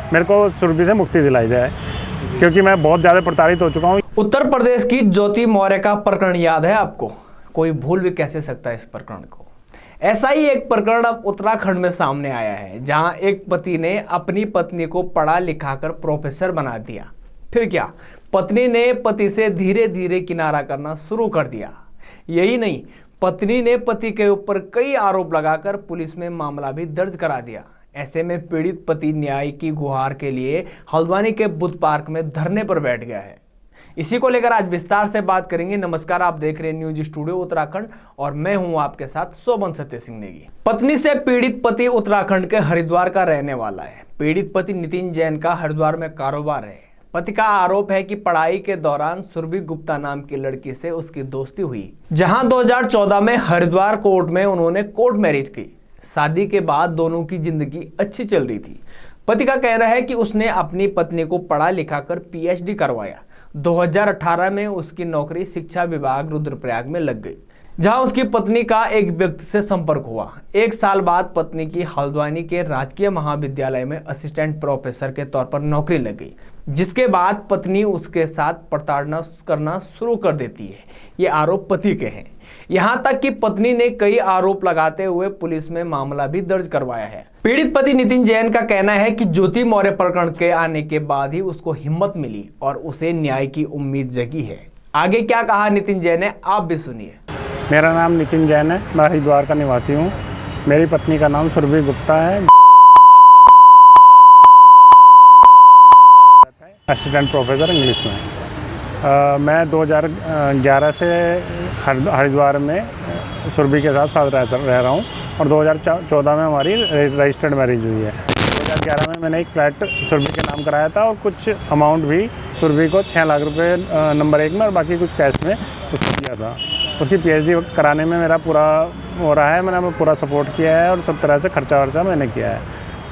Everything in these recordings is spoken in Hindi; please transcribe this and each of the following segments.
मेरे को सुरभि से मुक्ति दिलाई जाए, क्योंकि मैं बहुत ज़्यादा प्रताड़ित हो चुका हूँ। उत्तर प्रदेश की ज्योति मौर्य का प्रकरण याद है आपको? कोई भूल भी कैसे सकता है इस प्रकरण को। ऐसा ही एक प्रकरण अब उत्तराखंड में सामने आया है, जहां एक पति ने अपनी पत्नी को पढ़ा लिखाकर प्रोफेसर बना दिया। फिर क्या, पत्नी ने पति से धीरे धीरे किनारा करना शुरू कर दिया। यही नहीं, पत्नी ने पति के ऊपर कई आरोप लगाकर पुलिस में मामला भी दर्ज करा दिया। ऐसे में पीड़ित पति न्याय की गुहार के लिए हल्द्वानी के बुद्ध पार्क में धरने पर बैठ गया है। इसी को लेकर आज विस्तार से बात करेंगे। नमस्कार, आप देख रहे हैं न्यूज स्टूडियो उत्तराखंड और मैं हूं आपके साथ शोभन सत्य सिंह नेगी। पत्नी से पीड़ित पति उत्तराखंड के हरिद्वार का रहने वाला है। पीड़ित पति नितिन जैन का हरिद्वार में कारोबार है। पति का आरोप है कि पढ़ाई के दौरान सुरभि गुप्ता नाम की लड़की से उसकी दोस्ती हुई, जहां 2014 में हरिद्वार कोर्ट में उन्होंने कोर्ट मैरिज की। शादी के बाद दोनों की जिंदगी अच्छी चल रही थी। पति का कहना है कि उसने अपनी पत्नी को पढ़ा लिखा कर PhD करवाया। 2018 में उसकी नौकरी शिक्षा विभाग रुद्रप्रयाग में लग गई, जहां उसकी पत्नी का एक व्यक्ति से संपर्क हुआ। एक साल बाद पत्नी की हल्द्वानी के राजकीय महाविद्यालय में असिस्टेंट प्रोफेसर के तौर पर नौकरी लग गई, जिसके बाद पत्नी उसके साथ प्रताड़ना करना शुरू कर देती है। ये आरोप पति के हैं। यहां तक कि पत्नी ने कई आरोप लगाते हुए पुलिस में मामला भी दर्ज करवाया है। पीड़ित पति नितिन जैन का कहना है कि ज्योति मौर्य प्रकरण के आने के बाद ही उसको हिम्मत मिली और उसे न्याय की उम्मीद जगी है। आगे क्या कहा नितिन जैन ने, आप भी सुनिए। मेरा नाम नितिन जैन है, मैं हरिद्वार का निवासी हूँ। मेरी पत्नी का नाम सुरभि गुप्ता है, असिस्टेंट प्रोफेसर इंग्लिश में। मैं 2011 से हरिद्वार में सुरभि के साथ रह रहा हूँ और 2014 में हमारी रजिस्टर्ड मैरिज हुई है। 2011 में मैंने एक फ्लैट सुरभि के नाम कराया था और कुछ अमाउंट भी सुरभि को 6 लाख रुपए नंबर 1 में और बाकी कुछ कैश में उसको दिया था। उसकी PhD कराने में मेरा पूरा हो रहा है, मैंने पूरा सपोर्ट किया है और सब तरह से खर्चा वर्चा मैंने किया है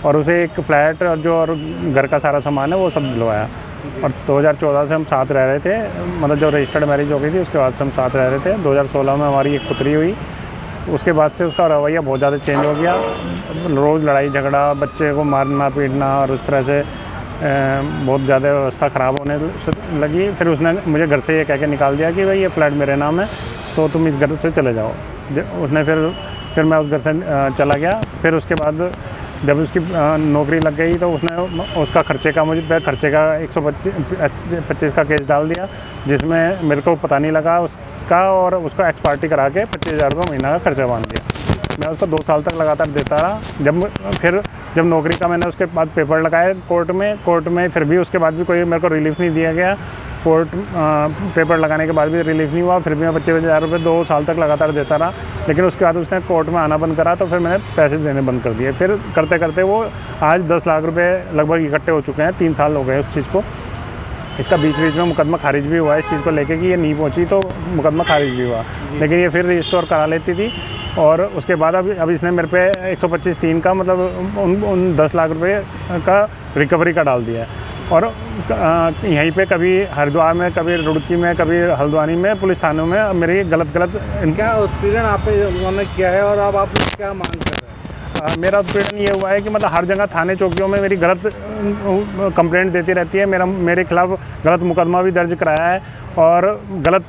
और उसे एक फ्लैट और जो और घर का सारा सामान है वो सब दिलवाया। और 2014 से हम साथ रह रहे थे, मतलब जो रजिस्टर्ड मैरिज हो गई थी उसके बाद से हम साथ रह रहे थे। 2016 में हमारी एक पुत्री हुई। उसके बाद से उसका रवैया बहुत ज़्यादा चेंज हो गया। रोज़ लड़ाई झगड़ा, बच्चे को मारना पीटना और उस तरह से बहुत ज़्यादा व्यवस्था ख़राब होने लगी। फिर उसने मुझे घर से ये कह के निकाल दिया कि भाई ये फ्लैट मेरे नाम है तो तुम इस घर से चले जाओ। उसने फिर मैं उस घर से चला गया। फिर उसके बाद जब उसकी नौकरी लग गई तो उसने उसका खर्चे का 125 का केस डाल दिया, जिसमें मेरे को पता नहीं लगा उसका, और उसको एक्स पार्टी करा के 25,000 रुपये महीना का खर्चा बांध दिया। मैं उसको 2 साल तक लगातार देता रहा। जब नौकरी का मैंने उसके बाद पेपर लगाए कोर्ट में फिर भी उसके बाद भी कोई मेरे को रिलीफ नहीं दिया गया। पेपर लगाने के बाद भी रिलीफ नहीं हुआ। फिर भी मैं 25,000 रुपये 2 साल तक लगातार देता रहा। लेकिन उसके बाद उसने कोर्ट में आना बंद करा तो फिर मैंने पैसे देने बंद कर दिए। फिर करते करते वो आज 10 लाख रुपये लगभग इकट्ठे हो चुके हैं। 3 साल हो गए उस चीज़ को। इसका बीच में मुकदमा खारिज भी हुआ है इस चीज़ को लेके कि ये नहीं पहुंची, तो मुकदमा खारिज भी हुआ। लेकिन ये फिर रिस्टोर करा लेती थी और उसके बाद अब इसने मेरे पे 125(3) का मतलब उन 10 लाख रुपये का रिकवरी का डाल दिया है। और यहीं पे कभी हरिद्वार में, कभी रुड़की में, कभी हल्द्वानी में, पुलिस थानों में मेरी गलत क्या उत्पीड़न आप पे उन्होंने किया है और अब आप क्या मांग कर रहे हैं? मेरा उत्पीड़न ये हुआ है कि मतलब हर जगह थाने चौकियों में मेरी गलत कंप्लेंट देती रहती है। मेरे खिलाफ गलत मुकदमा भी दर्ज कराया है और गलत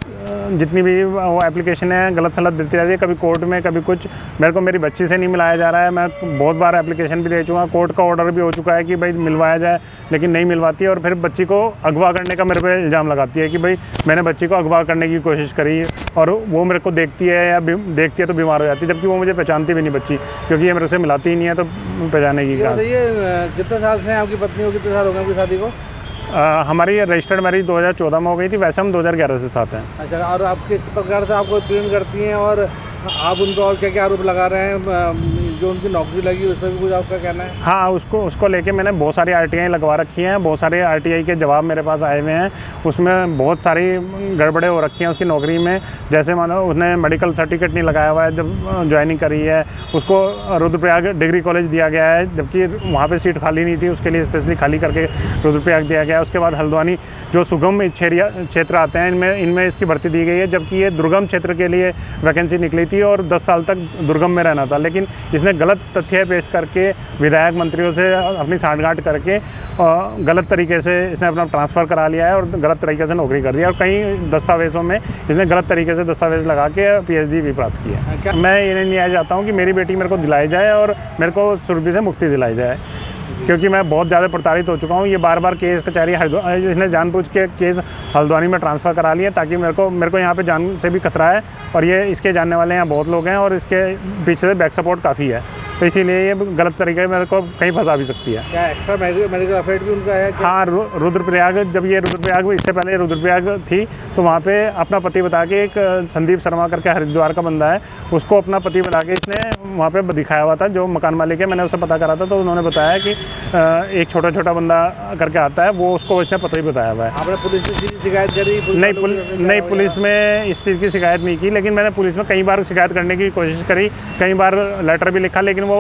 जितनी भी वो एप्लीकेशन है गलत सलत देती रहती है, कभी कोर्ट में कभी कुछ। मेरे को मेरी बच्ची से नहीं मिलाया जा रहा है। मैं बहुत बार एप्लीकेशन भी दे चुका, कोर्ट का ऑर्डर भी हो चुका है कि भाई मिलवाया जाए, लेकिन नहीं मिलवाती है। और फिर बच्ची को अगवा करने का मेरे पे इल्ज़ाम लगाती है कि भाई मैंने बच्ची को अगवा करने की कोशिश करी और वो मेरे को देखती है तो बीमार हो जाती है, जबकि वो मुझे पहचानती भी नहीं बच्ची, क्योंकि ये मेरे से मिलाती ही नहीं है तो पहचाने की। बताइए कितने साल से आपकी पत्नी को, कितने साल हो गए आपकी शादी को? हमारी रजिस्टर्ड मैरिज 2014 में हो गई थी, वैसे हम 2011 से साथ हैं। अच्छा, और आप किस प्रकार से आपको उत्पीड़न करती हैं और आप उनको और क्या क्या आरोप लगा रहे हैं? जो उनकी नौकरी लगी उसमें भी कुछ आपका कहना है? हाँ, उसको लेके मैंने बहुत सारी RTI लगवा रखी हैं। बहुत सारे RTI के जवाब मेरे पास आए हुए हैं। उसमें बहुत सारी गड़बड़े हो रखी हैं उसकी नौकरी में। जैसे मानो उसने मेडिकल सर्टिफिकेट नहीं लगाया हुआ है जब ज्वाइनिंग करी है। उसको रुद्रप्रयाग डिग्री कॉलेज दिया गया है, जबकि वहाँ पर सीट खाली नहीं थी, उसके लिए स्पेशली खाली करके रुद्रप्रयाग दिया गया है। उसके बाद हल्द्वानी जो सुगम क्षेत्र आते हैं इनमें इसकी भर्ती दी गई है, जबकि ये दुर्गम क्षेत्र के लिए वैकेंसी निकली थी। थी और 10 साल तक दुर्गम में रहना था, लेकिन इसने गलत तथ्य पेश करके विधायक मंत्रियों से अपनी सांठगांठ करके गलत तरीके से इसने अपना ट्रांसफ़र करा लिया है और गलत तरीके से नौकरी कर दिया और कई दस्तावेज़ों में इसने गलत तरीके से दस्तावेज़ लगा के PhD भी प्राप्त किया है। मैं ये न्याय चाहता हूँ कि मेरी बेटी मेरे को दिलाई जाए और मेरे को सुरभि से मुक्ति दिलाई जाए, क्योंकि मैं बहुत ज़्यादा प्रताड़ित हो चुका हूँ। ये बार केस कचहरी इसने जानबूझ के केस हल्द्वानी में ट्रांसफ़र करा लिए ताकि मेरे को यहाँ पे जान से भी खतरा है और ये इसके जानने वाले यहाँ बहुत लोग हैं और इसके पीछे से बैक सपोर्ट काफ़ी है, तो इसीलिए ये गलत तरीके से मेरे को कहीं फंसा भी सकती है। क्या एक्स्ट्रा मेडिकल अफेयर भी उनका है? हाँ, रुद्रप्रयाग, जब ये रुद्रप्रयाग, इससे पहले रुद्रप्रयाग थी तो वहाँ पे अपना पति बता के एक संदीप शर्मा करके हरिद्वार का बंदा है, उसको अपना पति बता के इसने वहाँ पे दिखाया हुआ था। जो मकान मालिक है, मैंने उससे पता करा था तो उन्होंने बताया कि एक छोटा बंदा करके आता है, वो उसको इसने पता ही बताया हुआ है। आपने पुलिस से शिकायत करी? नहीं, पुलिस में इस चीज़ की शिकायत नहीं की, लेकिन मैंने पुलिस में कई बार शिकायत करने की कोशिश करी, कई बार लेटर भी लिखा, लेकिन वो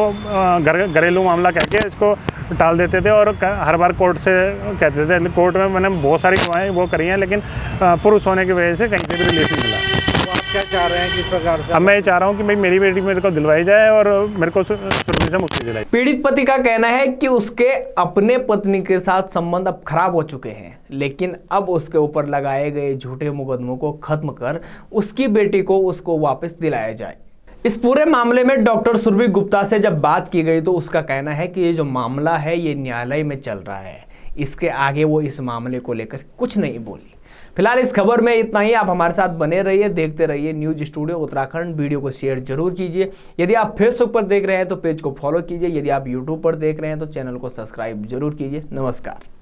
घरेलू मामला कह के इसको टाल देते थे और हर बार कोर्ट से कहते थे। कोर्ट में मैंने बहुत सारी गवाहें वो करी हैं, लेकिन पुरुष होने की वजह से कहीं से भी रिलीफ नहीं मिला। तो आप क्या चाह रहे हैं किस प्रकार से? अब मैं ये चाह रहा हूँ कि भाई मेरी बेटी मेरे को दिलवाई जाए और मेरे को सुरभि से मुक्ति दिलाई। पीड़ित पति का कहना है कि उसके अपने पत्नी के साथ संबंध अब खराब हो चुके हैं, लेकिन अब उसके ऊपर लगाए गए झूठे मुकदमों को खत्म कर उसकी बेटी को उसको वापस दिलाया जाए। इस पूरे मामले में डॉक्टर सुरभि गुप्ता से जब बात की गई तो उसका कहना है कि ये जो मामला है ये न्यायालय में चल रहा है, इसके आगे वो इस मामले को लेकर कुछ नहीं बोली। फिलहाल इस खबर में इतना ही। आप हमारे साथ बने रहिए, देखते रहिए न्यूज स्टूडियो उत्तराखंड। वीडियो को शेयर जरूर कीजिए। यदि आप फेसबुक पर देख रहे हैं तो पेज को फॉलो कीजिए। यदि आप यूट्यूब पर देख रहे हैं तो चैनल को सब्सक्राइब जरूर कीजिए। नमस्कार।